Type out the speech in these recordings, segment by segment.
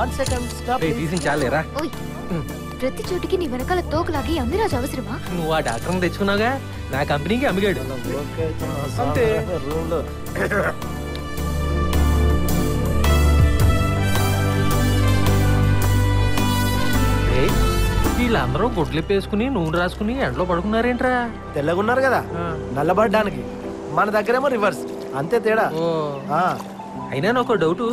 1 second stop. చాలేరా ప్రతి చోటికి నీ వెనకాల తోకలాగి అమ్మిరాజు అవసరమా? నువ్వు ఆ డాక్టర్ని తెచ్చుకున్నావుగా, నా కంపెనీకి అమ్మిగాడు అంతే. రూమ్ లో వీళ్ళందరూ గుడ్లిప్పేసుకుని నూనె రాసుకుని ఎండలో పడుకున్నారేంట్రా? తెల్లగున్నారు కదా నల్లబడ్డానికి, మన దగ్గరేమో రివర్స్, అంతే తేడా. అయినా నాకు డౌటు,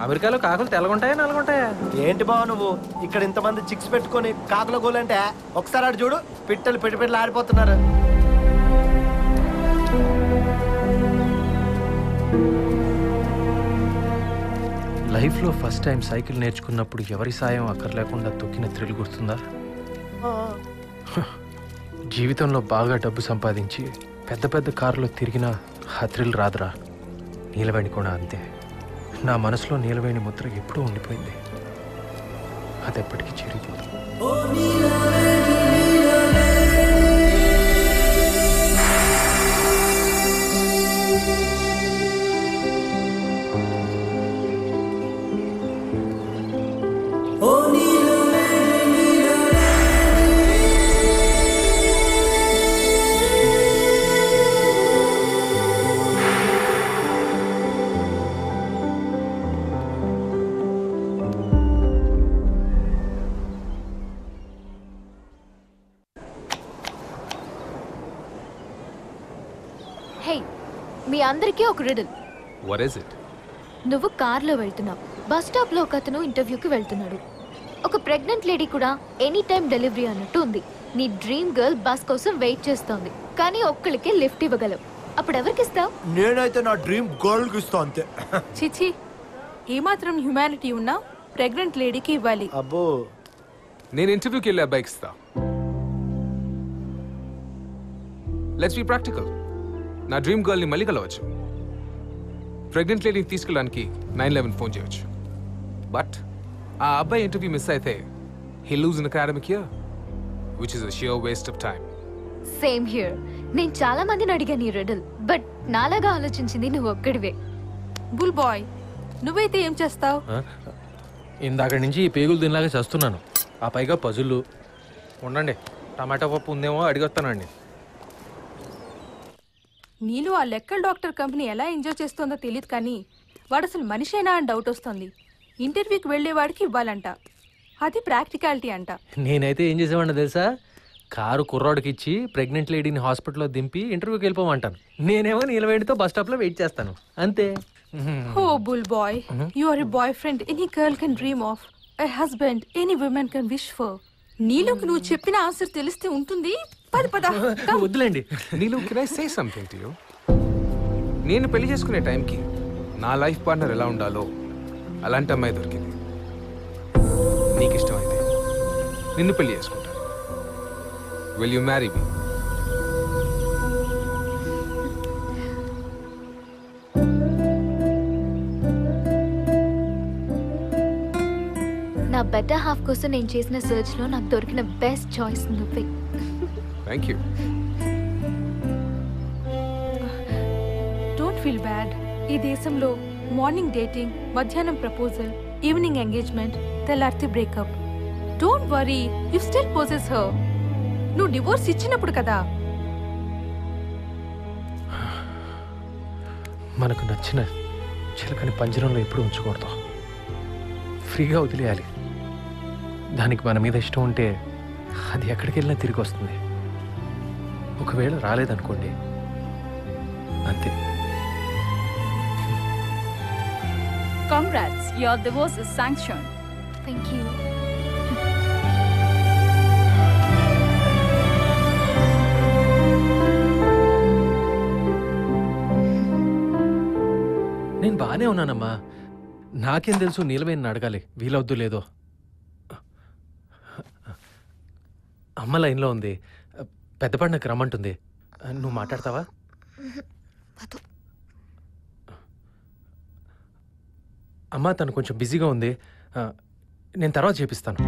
అమెరికాలో కాకులు తెల్లగుంటాయా నల్లగుంటాయా? ఏంటి బావ నువ్వు ఇక్కడ ఇంతమంది చిక్స్ పెట్టుకొని కాకుల గోలంటే ఒకసారి అటు చూడు, పిట్టలు పిట్టలు ఆడిపోతున్నారు. లైఫ్లో ఫస్ట్ టైం సైకిల్ నేర్చుకున్నప్పుడు ఎవరి సాయం అక్కర్లేకుండా తొక్కిన థ్రిల్ గుర్తుందా? జీవితంలో బాగా డబ్బు సంపాదించి పెద్ద పెద్ద కారులో తిరిగిన ఆ థ్రిల్ రాదురా. నీలవేణి కూడా అంతే. నా మనసులో నీలవేణి ముద్ర ఎప్పుడూ ఉండిపోయింది, అది ఎప్పటికీ చెరిగిపోదు. మీ అందరికీ ఒక రిడల్. What is it? నువ్వు కార్లో వెళ్తున్నావు, బస్ స్టాప్ లో ఒకతను ఇంటర్వ్యూకి వెళ్తున్నాడు. ఒక ప్రెగ్నెంట్ లేడీ కూడా ఎనీ టైం డెలివరీ అన్నట్టు ఉంది. నీ డ్రీమ్ గర్ల్ బస్ కోసం వెయిట్ చేస్తోంది, కానీ ఒక్కడికే లిఫ్ట్ ఇవ్వగలవు. అప్పుడు ఎవరికి ఇస్తావు? నేనైతే నా డ్రీమ్ గర్ల్ కి ఇస్తా అంతే. చిచి, ఏమాత్రం హ్యుమానిటీ ఉన్నా ప్రెగ్నెంట్ లేడీకి ఇవ్వాలి. అబ్బో, నేను ఇంటర్వ్యూకి వెళ్ళే అబ్బాయికి ఇస్తా. Let's be practical. నా డ్రీమ్ గర్ల్ని మళ్ళీ కలవచ్చు. ప్రెగ్నెంట్ లేడీని తీసుకెళ్ళడానికి 911 ఫోన్ చేయవచ్చు. బట్ ఆ అబ్బాయి ఇంటర్వ్యూ మిస్ అయితే he lose in academic year, which is a sheer waste of time. Same here. నేను చాలా మందిని అడిగాను ఈ రిడల్, బట్ నాలాగా ఆలోచించింది నువ్వు ఒక్కడివే. బుల్ బాయ్, నువ్వైతే ఏం చేస్తావు? ఇందాక నుంచి ఈ పేగులు దీనిలాగా చేస్తున్నాను. ఆ పైగా పజుళ్ళు. ఉండండి, టమాటా పప్పు ఉందేమో అడిగొస్తానండి. నీలో ఆ లెక్కల డాక్టర్ కంపెనీ ఎలా ఎంజాయ్ చేస్తుందో తెలియదు, కానీ వాడు అసలు మనిషేనా అని డౌట్ వస్తుంది. ఇంటర్వ్యూకి వెళ్ళేవాడికి ఇవ్వాలంట, అది ప్రాక్టికాలిటీ అంట. నేనైతే ఏం చేసేవాడిని తెలుసా? కారు కుర్రాడికి ఇచ్చి ప్రెగ్నెంట్ లేడీని హాస్పిటల్లో దింపి ఇంటర్వ్యూకి వెళ్ళిపోమంటాను. నేనేమో నీలవేణితో బస్ స్టాప్లో వెయిట్ చేస్తాను, అంతే. Oh bull boy, you are a boyfriend any girl can dream of, a husband any women can wish for. నీలోకి నువ్వు చెప్పిన ఆన్సర్ తెలిస్తే ఉంటుంది. వద్దులేండి. నీలో can I say something to you? నేను పెళ్లి చేసుకునే టైంకి నా లైఫ్ పార్ట్నర్ ఎలా ఉండాలో అలాంటి అమ్మాయి దొరికింది. నీకు ఇష్టమైతే నిన్ను పెళ్లి చేసుకుంటాను. Will you marry me? నా బెటర్ హాఫ్ కోసం నేను చేసిన సర్చ్ లో నాకు దొరికిన బెస్ట్ చాయిస్ నువ్వే. Thank you. Don't feel bad. ఈ దేశంలో మార్నింగ్ డేటింగ్, మధ్యాహ్నం ప్రపోజల్, ఈవినింగ్ ఎంగేజ్మెంట్, తెల్లారితే breakup. Don't worry, you still possess her. నువ్వు డివోర్స్ ఇచ్చినప్పుడు కదా. మనకు నచ్చిన చిలకని పంజరంలో ఎప్పుడు ఉంచకూడదు, ఫ్రీగా వదిలేయాలి. దానికి మన మీద ఇష్టం ఉంటే అది ఎక్కడికి వెళ్ళినా తిరిగి వస్తుంది. ఒకవేళ రాలేదనుకోండి, అంతే. Congrats, your divorce is sanctioned. Thank you. నేను బాగానే ఉన్నానమ్మా. నాకేం తెలుసు నీలవేణిని అడగాలి వీలవద్దు లేదో. అమ్మ లైన్లో ఉంది, పెద్ద పండుగకి రమ్మంటుంది. నువ్వు మాట్లాడతావా? అమ్మ తను కొంచెం బిజీగా ఉంది, నేను తర్వాత చేపిస్తాను.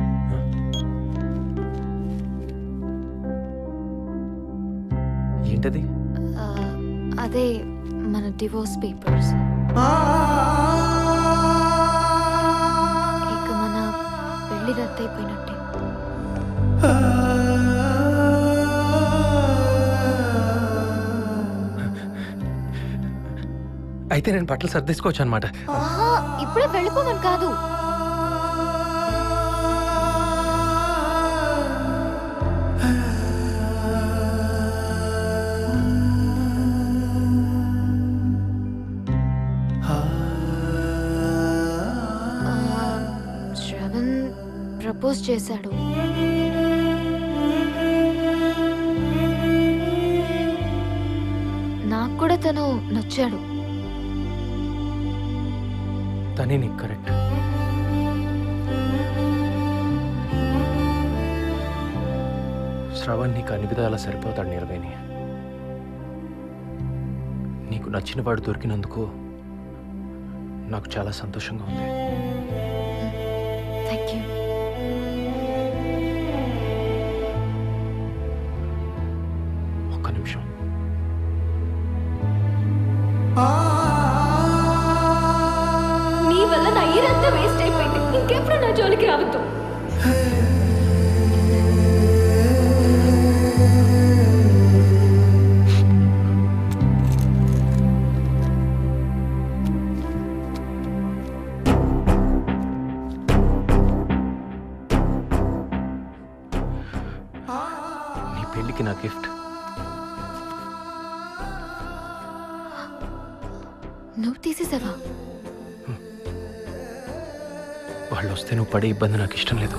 ఏంటది? అదే మన డివోర్స్ పేపర్స్. పెళ్లి రద్దయిపోయినట్టే. అయితే నేను బట్టలు సర్దేసుకోవచ్చు అనమాట. ఆహా, ఇప్పుడే వెళ్ళిపోమని కాదు. శ్రవణ్ ప్రపోజ్ చేశాడు. నాకు కూడా తను నచ్చాడు. తనే నీకు కరెక్ట్. శ్రవణ్ నీకు అన్ని విధాలా సరిపోతాడు నీలవేణి. నీకు నచ్చిన వాడు దొరికినందుకు నాకు చాలా సంతోషంగా ఉంది. Thank you. ఒక్క నిమిషం. నీ వల్ల నా ఇయరంతా వేస్ట్ అయిపోయింది. ఇంకెప్పుడు నా జోలికి రావద్దు. నీ పెళ్ళికి నా గిఫ్ట్. నువ్వు తీసేసావా? వాళ్ళు వస్తే నువ్వు పడే ఇబ్బంది నాకు ఇష్టం లేదు.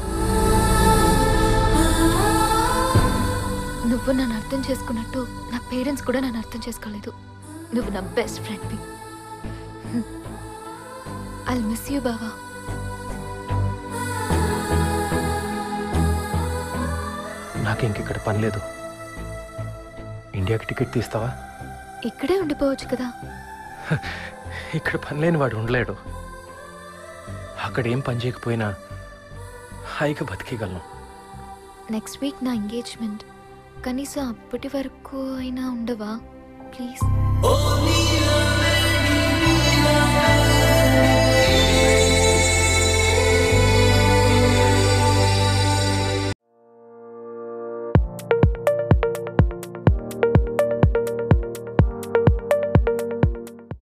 నువ్వు నన్ను అర్థం చేసుకున్నట్టు నా పేరెంట్స్ కూడా నన్ను అర్థం చేసుకోలేదు. నువ్వు నా బెస్ట్ ఫ్రెండ్వి. ఐల్ మిస్ యూ బావా. నాకు ఇంకెక్కడ పని లేదు. ఇండియాకి టికెట్ తీస్తావా? ఇక్కడే ఉండిపోవచ్చు కదా. ఇక్కడ పని లేని వాడు ఉండలేడు. అక్కడ ఏం పని చేయకపోయినా హాయిగా బతికేయగలను. నెక్స్ట్ వీక్ నా ఎంగేజ్మెంట్. కనీసం అప్పటి వరకు అయినా ఉండవా ప్లీజ్?